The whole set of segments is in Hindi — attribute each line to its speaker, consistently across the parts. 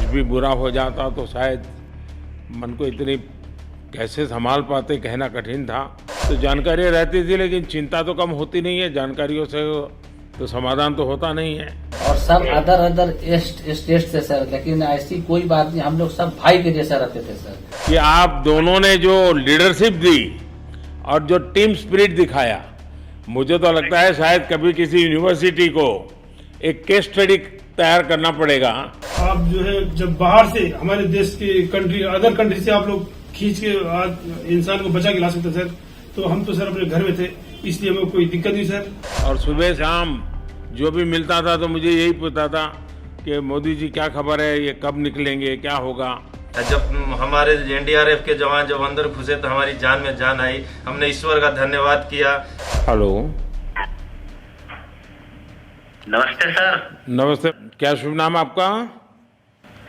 Speaker 1: भी बुरा हो जाता तो शायद मन को इतनी कैसे संभाल पाते कहना कठिन था। तो जानकारी रहती थी लेकिन चिंता तो कम होती नहीं है, जानकारियों से तो समाधान तो होता नहीं है।
Speaker 2: और सब अदर स्टेट से सर, लेकिन ऐसी कोई बात नहीं, हम लोग सब भाई के जैसा रहते थे सर।
Speaker 1: कि आप दोनों ने जो लीडरशिप दी और जो टीम स्पिरिट दिखाया, मुझे तो लगता है शायद कभी किसी यूनिवर्सिटी को एक केस स्टडी तैयार करना पड़ेगा।
Speaker 3: आप जो है जब बाहर से हमारे देश की कंट्री अदर कंट्री से आप लोग खींच के आज इंसान को बचा के ला सकते सर, तो हम तो सर अपने घर में थे, इसलिए हमें कोई दिक्कत नहीं सर।
Speaker 1: और सुबह शाम जो भी मिलता था तो मुझे यही पूछता था कि मोदी जी क्या खबर है, ये कब निकलेंगे, क्या होगा।
Speaker 4: जब हमारे एनडीआरएफ के जवान जब अंदर घुसे तो हमारी जान में जान आई, हमने ईश्वर का धन्यवाद किया।
Speaker 1: हेलो,
Speaker 5: नमस्ते सर।
Speaker 1: नमस्ते, क्या शुभ नाम आपका?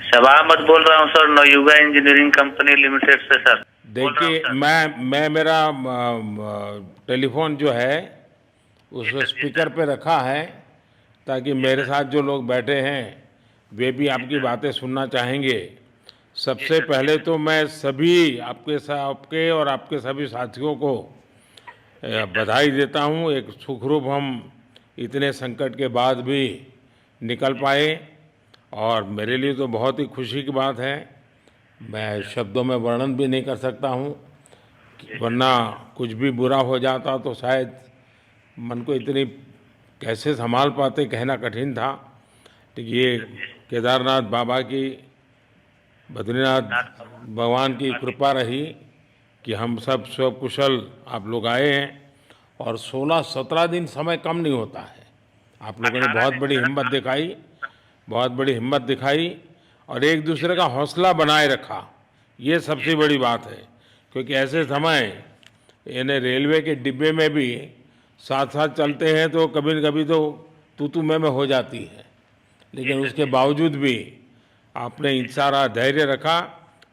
Speaker 5: शबा अहमद बोल रहा हूँ sir, Navayuga engineering company limited से सर।
Speaker 1: देखिए, मैं मेरा टेलीफोन जो है उस स्पीकर पे रखा है ताकि मेरे साथ जो लोग बैठे हैं वे भी आपकी बातें सुनना चाहेंगे। सबसे पहले तो मैं सभी आपके और आपके सभी साथियों को बधाई देता हूँ। एक सुखरूप हम इतने संकट के बाद भी निकल पाए और मेरे लिए तो बहुत ही खुशी की बात है। मैं शब्दों में वर्णन भी नहीं कर सकता हूँ, वरना कुछ भी बुरा हो जाता तो शायद मन को इतनी कैसे संभाल पाते कहना कठिन था। तो ये केदारनाथ बाबा की, बद्रीनाथ भगवान की कृपा रही कि हम सब कुशल आप लोग आए हैं। और 16-17 दिन समय कम नहीं होता है। आप लोगों ने बहुत बड़ी हिम्मत दिखाई और एक दूसरे का हौसला बनाए रखा, ये सबसे बड़ी बात है। क्योंकि ऐसे समय यानी रेलवे के डिब्बे में भी साथ साथ चलते हैं तो कभी न कभी तो तू मैं हो जाती है, लेकिन उसके बावजूद भी आपने सारा धैर्य रखा।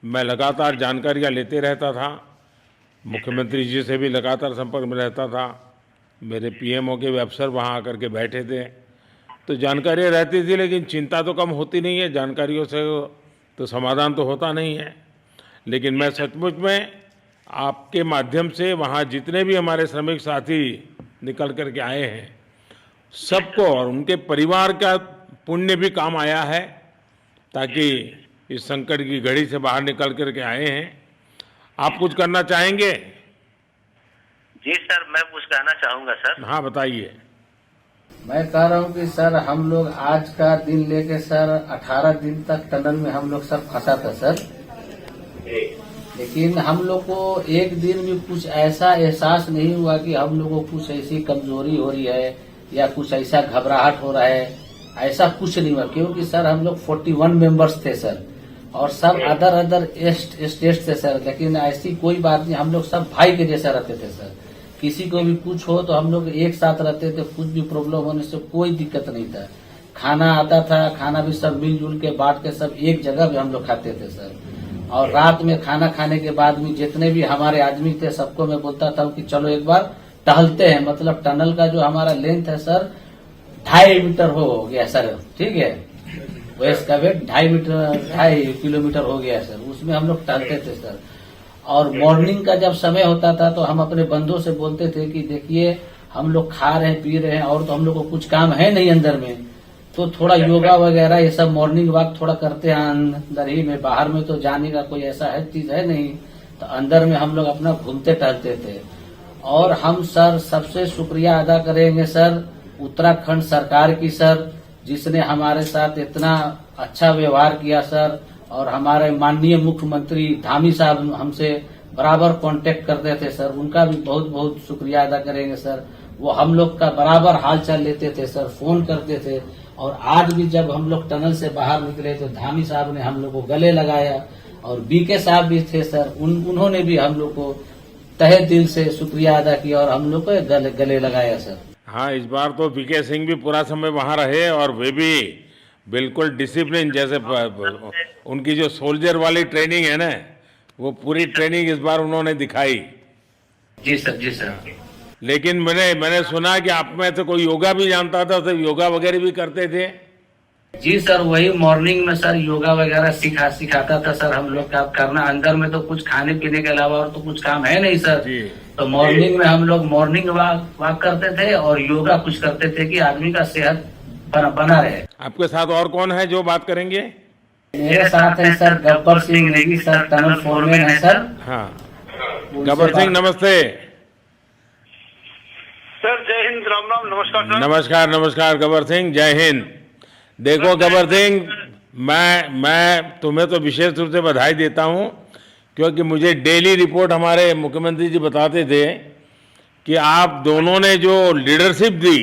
Speaker 1: मैं लगातार जानकारियाँ लेते रहता था, मुख्यमंत्री जी से भी लगातार संपर्क में रहता था, मेरे पीएमओ के भी अफसर वहाँ आकर के बैठे थे, तो जानकारियाँ रहती थी लेकिन चिंता तो कम होती नहीं है, जानकारियों से तो समाधान तो होता नहीं है। लेकिन मैं सचमुच में आपके माध्यम से वहाँ जितने भी हमारे श्रमिक साथी निकल कर के आए हैं सबको और उनके परिवार का पुण्य भी काम आया है, ताकि इस संकट की घड़ी से बाहर निकल कर के आए हैं। आप कुछ करना चाहेंगे?
Speaker 5: जी सर, मैं कुछ कहना चाहूंगा सर।
Speaker 1: हाँ, बताइए।
Speaker 2: मैं कह रहा हूँ कि सर हम लोग आज का दिन लेके सर 18 दिन तक टनल में हम लोग सब फंसा था सर, लेकिन हम लोग को एक दिन भी कुछ ऐसा एहसास नहीं हुआ कि हम लोग को कुछ ऐसी कमजोरी हो रही है या कुछ ऐसा घबराहट हो रहा है, ऐसा कुछ नहीं हुआ। क्योंकि सर हम लोग 41 मेंबर्स थे सर, और सब अदर स्टेट से सर, लेकिन ऐसी कोई बात नहीं, हम लोग सब भाई के जैसा रहते थे सर। किसी को भी कुछ हो तो हम लोग एक साथ रहते थे, कुछ भी प्रॉब्लम होने से कोई दिक्कत नहीं था। खाना आता था, खाना भी सब मिलजुल के बांट के सब एक जगह भी हम लोग खाते थे सर। और रात में खाना खाने के बाद भी जितने भी हमारे आदमी थे सबको मैं बोलता था कि चलो एक बार टहलते हैं। मतलब टनल का जो हमारा लेंथ है सर 2.5 मीटर हो गया सर, ठीक है, वेस्ट का वेट 2.5 किलोमीटर हो गया सर, उसमें हम लोग टहलते थे सर। और मॉर्निंग का जब समय होता था तो हम अपने बंधुओं से बोलते थे कि देखिए हम लोग खा रहे हैं पी रहे हैं और तो हम लोग को कुछ काम है नहीं अंदर में, तो थोड़ा योगा वगैरह ये सब मॉर्निंग वॉक थोड़ा करते हैं अंदर ही में, बाहर में तो जाने का कोई ऐसा है चीज है नहीं, तो अंदर में हम लोग अपना घूमते टहलते थे। और हम सर सबसे शुक्रिया अदा करेंगे सर उत्तराखंड सरकार की सर, जिसने हमारे साथ इतना अच्छा व्यवहार किया सर। और हमारे माननीय मुख्यमंत्री धामी साहब हमसे बराबर कांटेक्ट करते थे सर, उनका भी बहुत बहुत शुक्रिया अदा करेंगे सर। वो हम लोग का बराबर हालचाल लेते थे सर, फोन करते थे। और आज भी जब हम लोग टनल से बाहर निकले तो धामी साहब ने हम लोग को गले लगाया, और बीके साहब भी थे सर, उन्होंने भी हम लोग को तहे दिल से शुक्रिया अदा किया और हम लोग को गले लगाया सर।
Speaker 1: हाँ, इस बार तो बीके सिंह भी पूरा समय वहाँ रहे और वे भी बिल्कुल डिसिप्लिन, जैसे उनकी जो सोल्जर वाली ट्रेनिंग है ना, वो पूरी ट्रेनिंग इस बार उन्होंने दिखाई।
Speaker 5: जी सर, जी सर।
Speaker 1: लेकिन मैंने सुना कि आप में तो कोई योगा भी जानता था, तो योगा वगैरह भी करते थे।
Speaker 2: जी सर, वही मॉर्निंग में सर योगा वगैरह सिखाता था सर हम लोग का करना। अंदर में तो कुछ खाने पीने के अलावा और तो कुछ काम है नहीं सर।
Speaker 1: जी।
Speaker 2: तो मॉर्निंग में हम लोग मॉर्निंग वॉक करते थे और योगा कुछ करते थे कि आदमी का सेहत बना रहे।
Speaker 1: आपके साथ और कौन है जो बात करेंगे?
Speaker 2: मेरे साथ है sir Gabbar Singh Negi sir, tunnel foreman है सर।
Speaker 1: हाँ, गब्बर सिंह नमस्ते।
Speaker 3: सर जय हिंद, राम राम, नमस्कार सर।
Speaker 1: नमस्कार नमस्कार गब्बर सिंह, जय हिंद। देखो गब्बर सिंह, मैं तुम्हें तो विशेष रूप से बधाई देता हूँ, क्योंकि मुझे डेली रिपोर्ट हमारे मुख्यमंत्री जी बताते थे कि आप दोनों ने जो लीडरशिप दी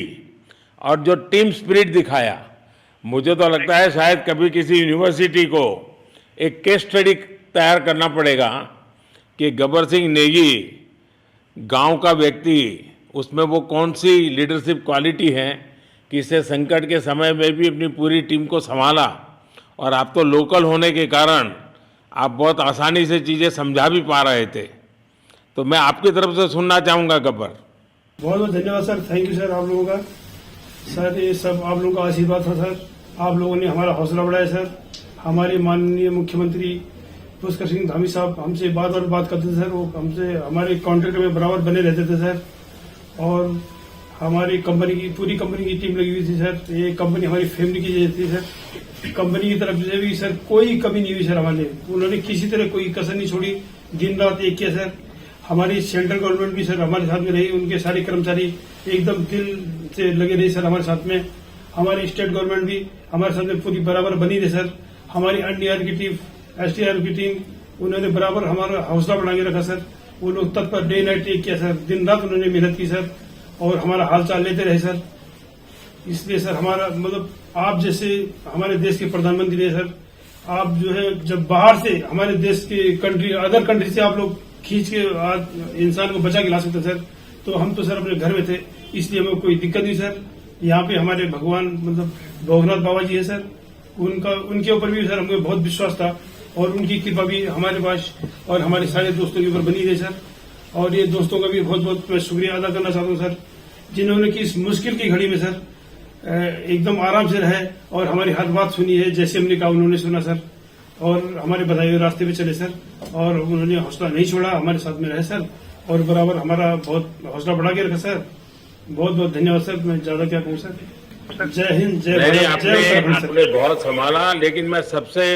Speaker 1: और जो टीम स्पिरिट दिखाया, मुझे तो लगता है शायद कभी किसी यूनिवर्सिटी को एक केस स्टडी तैयार करना पड़ेगा कि गब्बर सिंह नेगी गांव का व्यक्ति, उसमें वो कौन सी लीडरशिप क्वालिटी है कि इसे संकट के समय में भी अपनी पूरी टीम को संभाला। और आप तो लोकल होने के कारण आप बहुत आसानी से चीज़ें समझा भी पा रहे थे। तो मैं आपकी तरफ से सुनना चाहूँगा गब्बर।
Speaker 3: बहुत बहुत धन्यवाद सर, थैंक यू सर आप लोगों का। सर ये सब आप लोगों का आशीर्वाद था सर, आप लोगों ने हमारा हौसला बढ़ाया सर। हमारे माननीय मुख्यमंत्री पुष्कर सिंह धामी साहब हमसे बात करते थे सर, वो हमसे हमारे कॉन्ट्रैक्ट में बराबर बने रहते थे सर। और हमारी कंपनी की पूरी कंपनी की टीम लगी हुई थी सर। ये कंपनी हमारी फैमिली की जैसी थी सर। कंपनी की तरफ से भी सर कोई कमी नहीं हुई सर हमारे, उन्होंने किसी तरह कोई कसर नहीं छोड़ी, दिन रात एक किया सर। हमारी सेंट्रल गवर्नमेंट भी सर हमारे साथ में रही, उनके सारे कर्मचारी एकदम दिल से लगे रहे सर हमारे साथ में। हमारी स्टेट गवर्नमेंट भी हमारे साथ में पूरी बराबर बनी रही सर। हमारी एनडीआर की टीम, एसडीआर की टीम, उन्होंने बराबर हमारा हौसला बढ़ा के रखा सर। वो लोग तत्पर डे नाइट एक किया सर, दिन रात उन्होंने मेहनत की सर और हमारा हाल चाल लेते रहे सर। इसलिए सर हमारा मतलब आप जैसे हमारे देश के प्रधानमंत्री है सर, आप जो है जब बाहर से हमारे देश के कंट्री अदर कंट्री से आप लोग खींच के इंसान को बचा के ला सकते सर, तो हम तो सर अपने घर में थे, इसलिए हमें कोई दिक्कत नहीं सर। यहाँ पे हमारे भगवान मतलब भोगनाथ बाबा जी है सर, उनके ऊपर भी सर हमें बहुत विश्वास था और उनकी कृपा भी हमारे पास और हमारे सारे दोस्तों के ऊपर बनी रही सर। और ये दोस्तों का भी बहुत बहुत मैं शुक्रिया अदा करना चाहता हूँ सर, जिन्होंने कि इस मुश्किल की घड़ी में सर एकदम आराम से रहे और हमारी हर बात सुनी है, जैसे हमने कहा उन्होंने सुना सर और हमारे बताए हुए रास्ते पे चले सर। और उन्होंने हौसला नहीं छोड़ा, हमारे साथ में रहे सर और बराबर हमारा बहुत हौसला बढ़ा के रखा सर। बहुत बहुत धन्यवाद सर, मैं ज्यादा क्या कहूँ सर। जय हिंद, जय भारत, जय उत्तराखंड सर।
Speaker 1: आपने बहुत संभाला, लेकिन मैं सबसे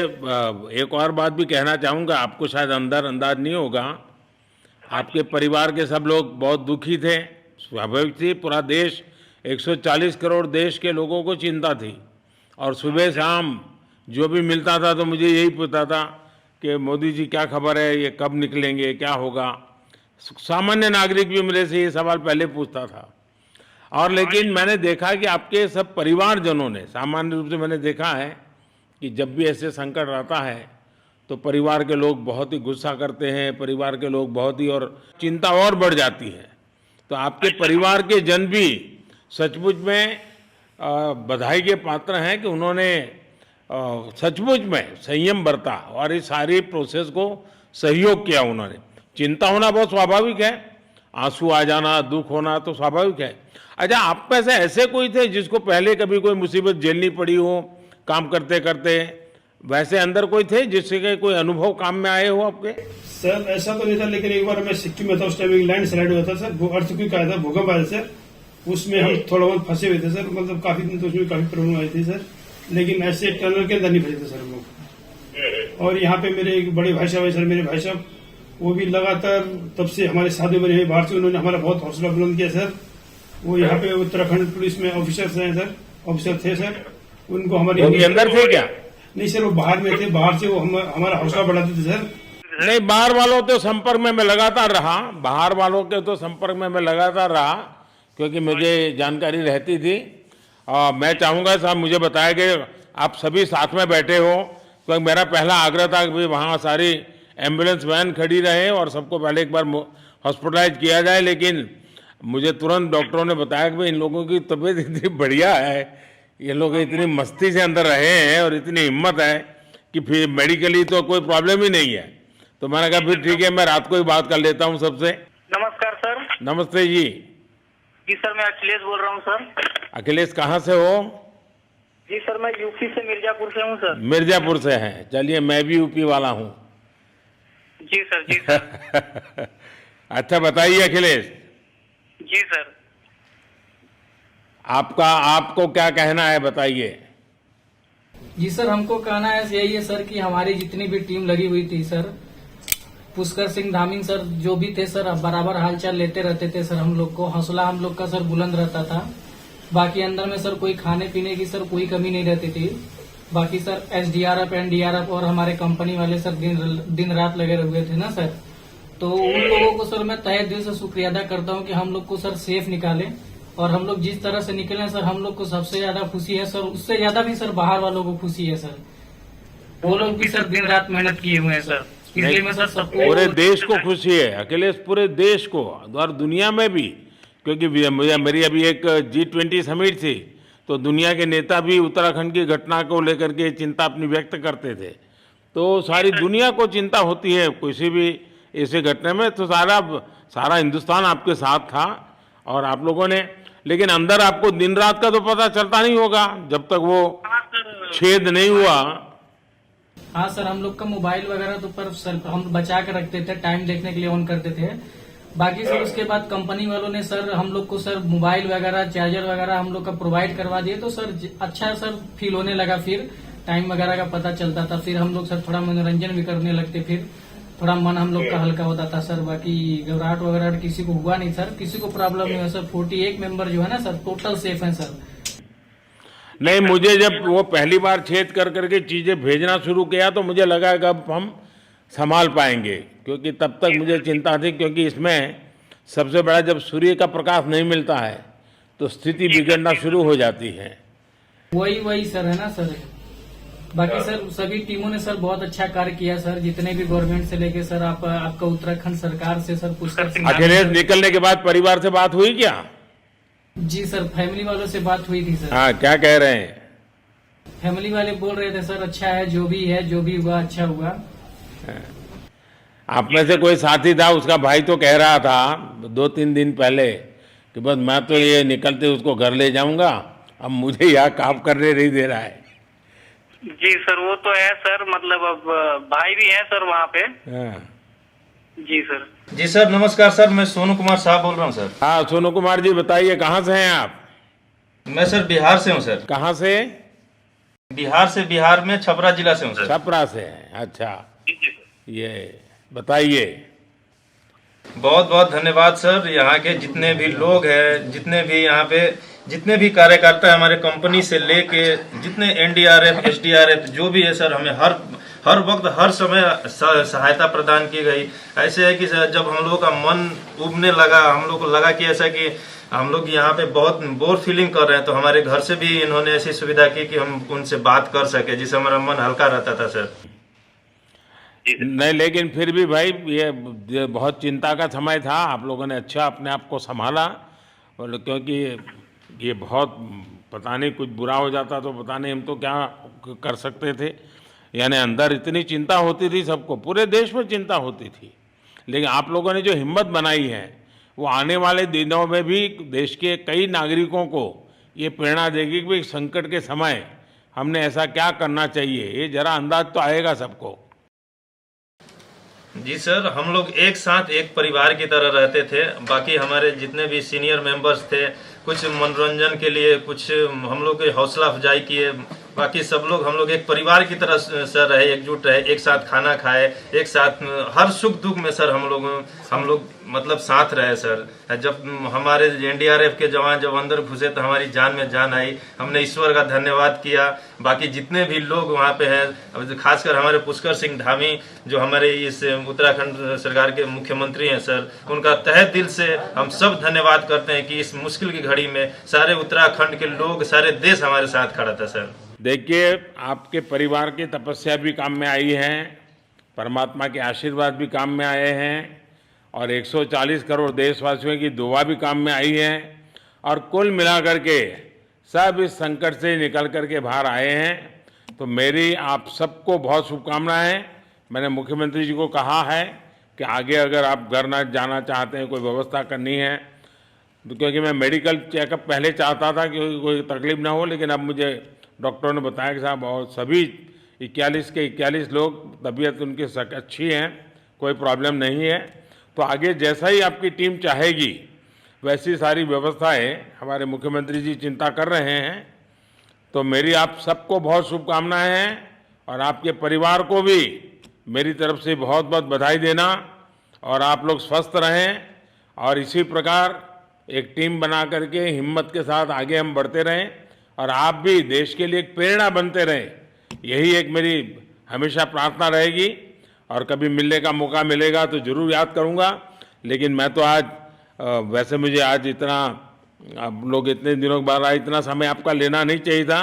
Speaker 1: एक और बात भी कहना चाहूँगा, आपको शायद अंदाज नहीं होगा, आपके परिवार के सब लोग बहुत दुखी थे, स्वाभाविक थी। पूरा देश 140 करोड़ देश के लोगों को चिंता थी और सुबह शाम जो भी मिलता था तो मुझे यही पूछता था कि मोदी जी क्या खबर है, ये कब निकलेंगे, क्या होगा। सामान्य नागरिक भी मेरे से ये सवाल पहले पूछता था। और लेकिन मैंने देखा कि आपके सब परिवारजनों ने, सामान्य रूप से मैंने देखा है कि जब भी ऐसे संकट आता है तो परिवार के लोग बहुत ही गुस्सा करते हैं, परिवार के लोग बहुत ही और चिंता और बढ़ जाती है। तो आपके परिवार के जन भी सचमुच में बधाई के पात्र हैं कि उन्होंने सचमुच में संयम बरता और इस सारी प्रोसेस को सहयोग किया उन्होंने। चिंता होना बहुत स्वाभाविक है, आंसू आ जाना, दुख होना तो स्वाभाविक है। अच्छा, आप में से ऐसे कोई थे जिसको पहले कभी कोई मुसीबत झेलनी पड़ी हो काम करते करते? वैसे अंदर कोई थे जिससे कोई अनुभव काम में आए हो आपके?
Speaker 3: सर ऐसा तो नहीं था, लेकिन एक बार मैं सिक्किम में था, उस टाइम एक लैंड स्लाइड हुआ था सर, वो अर्थक्वेक आया था, भूकंप आया सर, उसमें हम थोड़ा बहुत फंसे हुए थे सर। मतलब काफी दिन तो उसमें काफी प्रॉब्लम आई थी सर, लेकिन ऐसे टनल के अंदर नहीं फंसे थे सर हम लोग। और यहाँ पे मेरे एक बड़े भाई साहब है सर, मेरे भाई साहब वो भी लगातार तब से हमारे साथ बने हुए बाहर से, उन्होंने हमारा बहुत हौसला बुलंद किया सर। वो यहाँ पे उत्तराखंड पुलिस में ऑफिसर्स हैं सर, ऑफिसर थे सर, उनको हमारे
Speaker 1: अंदर थे क्या?
Speaker 3: नहीं सर, वो बाहर में थे, बाहर से वो हमारा हौसला बढ़ाते थे सर।
Speaker 1: नहीं, बाहर वालों के संपर्क में मैं लगातार रहा, बाहर वालों के तो संपर्क में मैं लगातार रहा क्योंकि मुझे जानकारी रहती थी। और मैं चाहूँगा साहब, मुझे बताया कि आप सभी साथ में बैठे हो, क्योंकि मेरा पहला आग्रह था कि वहाँ सारी एम्बुलेंस वैन खड़ी रहे और सबको पहले एक बार हॉस्पिटलाइज किया जाए। लेकिन मुझे तुरंत डॉक्टरों ने बताया कि भाई इन लोगों की तबीयत इतनी बढ़िया है, ये लोग इतनी मस्ती से अंदर रहे हैं और इतनी हिम्मत है कि फिर मेडिकली तो कोई प्रॉब्लम ही नहीं है। तो मैंने कहा फिर ठीक है, मैं रात को ही बात कर लेता हूँ सबसे।
Speaker 6: नमस्कार सर।
Speaker 1: नमस्ते जी।
Speaker 6: जी सर, मैं अखिलेश बोल रहा हूँ सर।
Speaker 1: अखिलेश, कहाँ से हो?
Speaker 6: जी सर, मैं यूपी से मिर्जापुर से हूँ सर।
Speaker 1: मिर्जापुर से हैं, चलिए मैं भी यूपी वाला हूँ।
Speaker 6: जी सर, जी सर।
Speaker 1: अच्छा बताइए अखिलेश,
Speaker 6: जी सर।
Speaker 1: आपको क्या कहना है, बताइए।
Speaker 7: जी सर, हमको कहना है यही है सर कि हमारी जितनी भी टीम लगी हुई थी सर, पुष्कर सिंह धामी सर जो भी थे सर, बराबर हालचाल लेते रहते थे सर। हम लोग को हौसला हम लोग का सर बुलंद रहता था। बाकी अंदर में सर कोई खाने पीने की सर कोई कमी नहीं रहती थी। बाकी सर एसडीआरएफ, एनडीआरएफ और हमारे कंपनी वाले सर दिन रात लगे हुए थे ना सर। तो उन लोगों को सर मैं तहे दिल से शुक्रिया अदा करता हूँ कि हम लोग को सर सेफ निकाले। और हम लोग जिस तरह से निकले सर, हम लोग को सबसे ज्यादा खुशी है सर, उससे ज्यादा भी सर बाहर वालों को खुशी है सर। वो लोग भी सर दिन रात मेहनत किए हुए हैं सर, इसलिए मैं सर सबको,
Speaker 1: पूरे देश को खुशी है अखिलेश, पूरे देश को और दुनिया में भी। क्योंकि मेरी अभी एक G20 समिट थी, तो दुनिया के नेता भी उत्तराखंड की घटना को लेकर के चिंता अपनी व्यक्त करते थे। तो सारी दुनिया को चिंता होती है किसी भी ऐसे घटना में, तो सारा हिंदुस्तान आपके साथ था। और आप लोगों ने, लेकिन अंदर आपको दिन रात का तो पता चलता नहीं होगा जब तक वो छेद नहीं हुआ।
Speaker 7: हाँ सर, हम लोग का मोबाइल वगैरह तो पर सर हम बचा के रखते थे, टाइम देखने के लिए ऑन करते थे। बाकी सर उसके बाद कंपनी वालों ने सर हम लोग को सर मोबाइल वगैरह, चार्जर वगैरह हम लोग का प्रोवाइड करवा दिए। तो सर अच्छा सर फील होने लगा, फिर टाइम वगैरह का पता चलता था। फिर हम लोग सर थोड़ा मनोरंजन भी करने लगते, फिर थोड़ा मन हम लोग का हल्का होता था सर। बाकी घबराहट वगैरह किसी को हुआ नहीं सर, किसी को प्रॉब्लम नहीं हुआ सर। 41 मेंबर जो है ना सर, टोटल सेफ हैं सर।
Speaker 1: नहीं, मुझे जब वो पहली बार छेद कर करके चीज़ें भेजना शुरू किया तो मुझे लगा कि अब हम संभाल पाएंगे, क्योंकि तब तक मुझे चिंता थी, क्योंकि इसमें सबसे बड़ा जब सूर्य का प्रकाश नहीं मिलता है तो स्थिति बिगड़ना शुरू हो जाती है।
Speaker 7: वही सर है ना सर। बाकी सर सभी टीमों ने सर बहुत अच्छा कार्य किया सर, जितने भी गवर्नमेंट से लेके सर आपका उत्तराखंड सरकार से सर पुष्कर सिंह।
Speaker 1: अखिलेश, निकलने के बाद परिवार से बात हुई क्या?
Speaker 7: जी सर, फैमिली वालों से बात हुई थी सर।
Speaker 1: हाँ, क्या कह रहे हैं?
Speaker 7: फैमिली वाले बोल रहे थे सर अच्छा है, जो भी हुआ अच्छा हुआ।
Speaker 1: आप में से कोई साथी था, उसका भाई तो कह रहा था 2-3 दिन पहले कि बस मैं तो ये निकलते उसको घर ले जाऊंगा, अब मुझे यहाँ काम करने नहीं दे रहा है।
Speaker 6: जी सर, वो तो है सर, मतलब अब भाई भी है सर वहाँ पे।
Speaker 1: हाँ।
Speaker 6: जी सर।
Speaker 4: जी सर, नमस्कार सर, मैं सोनू कुमार साहब बोल रहा हूँ सर।
Speaker 1: हाँ सोनू कुमार जी, बताइए कहाँ से हैं आप?
Speaker 4: मैं सर बिहार से हूँ सर।
Speaker 1: कहाँ से?
Speaker 4: बिहार में छपरा जिला से हूँ सर।
Speaker 1: छपरा से हैं, अच्छा। ये बताइए।
Speaker 4: बहुत बहुत धन्यवाद सर। यहाँ के जितने भी लोग हैं, जितने भी कार्यकर्ता है हमारे कंपनी से लेके, जितने एनडीआरएफ, एसडीआरएफ जो भी है सर, हमें हर वक्त हर समय सहायता प्रदान की गई। ऐसे है कि सर जब हम लोगों का मन उबने लगा, हम लोग को लगा कि ऐसा कि हम लोग यहाँ पे बहुत बोर फीलिंग कर रहे हैं, तो हमारे घर से भी इन्होंने ऐसी सुविधा की कि हम उनसे बात कर सके, जिससे हमारा मन हल्का रहता था सर।
Speaker 1: नहीं, लेकिन फिर भी भाई ये बहुत चिंता का समय था। आप लोगों ने अच्छा अपने आप को संभाला, और क्योंकि ये बहुत पता नहीं कुछ बुरा हो जाता तो पता नहीं हम तो क्या कर सकते थे। यानी अंदर इतनी चिंता होती थी, सबको, पूरे देश में चिंता होती थी। लेकिन आप लोगों ने जो हिम्मत बनाई है वो आने वाले दिनों में भी देश के कई नागरिकों को ये प्रेरणा देगी कि संकट के समय हमने ऐसा क्या करना चाहिए। ये जरा अंदाज तो आएगा सबको।
Speaker 4: जी सर, हम लोग एक साथ एक परिवार की तरह रहते थे। बाकी हमारे जितने भी सीनियर मेंबर्स थे, कुछ मनोरंजन के लिए, कुछ हम लोग की हौसला अफजाई किए। बाकी सब लोग हम लोग एक परिवार की तरह सर रहे, एकजुट रहे, एक साथ खाना खाए, एक साथ हर सुख दुख में सर हम लोग मतलब साथ रहे सर। जब हमारे एनडीआरएफ के जवान जब अंदर घुसे तो हमारी जान में जान आई, हमने ईश्वर का धन्यवाद किया। बाकी जितने भी लोग वहाँ पे हैं, खासकर हमारे पुष्कर सिंह धामी जो हमारे इस उत्तराखंड सरकार के मुख्यमंत्री हैं सर, उनका तहे दिल से हम सब धन्यवाद करते हैं कि इस मुश्किल की घड़ी में सारे उत्तराखंड के लोग, सारे देश हमारे साथ खड़ा था सर।
Speaker 1: देखिए, आपके परिवार की तपस्या भी काम में आई है, परमात्मा के आशीर्वाद भी काम में आए हैं, और 140 करोड़ देशवासियों की दुआ भी काम में आई है, और कुल मिलाकर के सब इस संकट से निकल करके बाहर आए हैं। तो मेरी आप सबको बहुत शुभकामनाएं। मैंने मुख्यमंत्री जी को कहा है कि आगे अगर आप घर ना जाना चाहते हैं, कोई व्यवस्था करनी है, तो क्योंकि मैं मेडिकल चेकअप पहले चाहता था कि कोई तकलीफ ना हो, लेकिन अब मुझे डॉक्टरों ने बताया कि साहब और सभी 41 के 41 लोग तबीयत उनकी अच्छी है, कोई प्रॉब्लम नहीं है। तो आगे जैसा ही आपकी टीम चाहेगी वैसी सारी व्यवस्थाएं हमारे मुख्यमंत्री जी चिंता कर रहे हैं। तो मेरी आप सबको बहुत शुभकामनाएं हैं और आपके परिवार को भी मेरी तरफ से बहुत बहुत बधाई देना। और आप लोग स्वस्थ रहें और इसी प्रकार एक टीम बना करके हिम्मत के साथ आगे हम बढ़ते रहें और आप भी देश के लिए एक प्रेरणा बनते रहें, यही एक मेरी हमेशा प्रार्थना रहेगी। और कभी मिलने का मौका मिलेगा तो जरूर याद करूंगा। लेकिन मैं तो आज वैसे मुझे आज इतना, आप लोग इतने दिनों के बाद आए, इतना समय आपका लेना नहीं चाहिए था,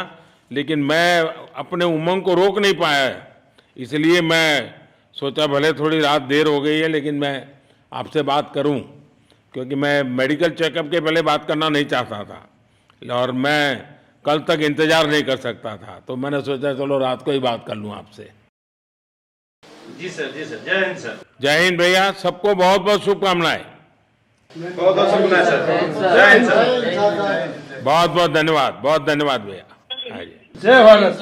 Speaker 1: लेकिन मैं अपने उमंग को रोक नहीं पाया, इसलिए मैं सोचा भले थोड़ी रात देर हो गई है लेकिन मैं आपसे बात करूं, क्योंकि मैं मेडिकल चेकअप के पहले बात करना नहीं चाहता था और मैं कल तक इंतजार नहीं कर सकता था। तो मैंने सोचा चलो रात को ही बात कर लूं आपसे।
Speaker 4: जी सर, जय हिंद सर।
Speaker 1: जय हिंद भैया, सबको बहुत बहुत शुभकामनाएं।
Speaker 4: बहुत बहुत शुभकामनाएं सर। जय हिंद सर।
Speaker 1: बहुत बहुत धन्यवाद, बहुत धन्यवाद भैया। हाँ जी।
Speaker 3: जय भारत।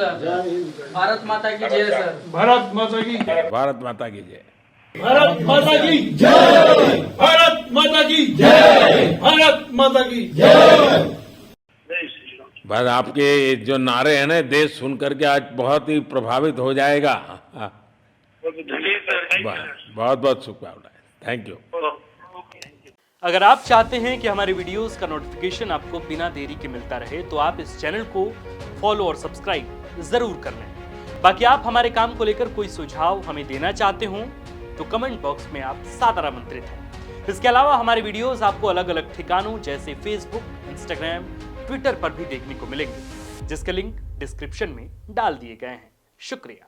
Speaker 7: भारत माता की जय सर।
Speaker 3: भारत माता की जय।
Speaker 1: भारत माता की जय।
Speaker 3: भारत माता की जय। भारत माता की जय। भारत माता की जय।
Speaker 1: बस आपके जो नारे हैं ना, देश सुन करके आज बहुत ही प्रभावित हो जाएगा। बहुत बहुत शुभकामनाएं। Thank you.
Speaker 8: अगर आप चाहते हैं कि हमारे वीडियोस का नोटिफिकेशन आपको बिना देरी के मिलता रहे तो आप इस चैनल को फॉलो और सब्सक्राइब जरूर कर लें। बाकी आप हमारे काम को लेकर कोई सुझाव हमें देना चाहते हो तो कमेंट बॉक्स में आप सादर आमंत्रित हैं। इसके अलावा हमारे वीडियोस आपको अलग अलग ठिकानों जैसे फेसबुक, इंस्टाग्राम, ट्विटर पर भी देखने को मिलेंगे, जिसके लिंक डिस्क्रिप्शन में डाल दिए गए हैं। शुक्रिया।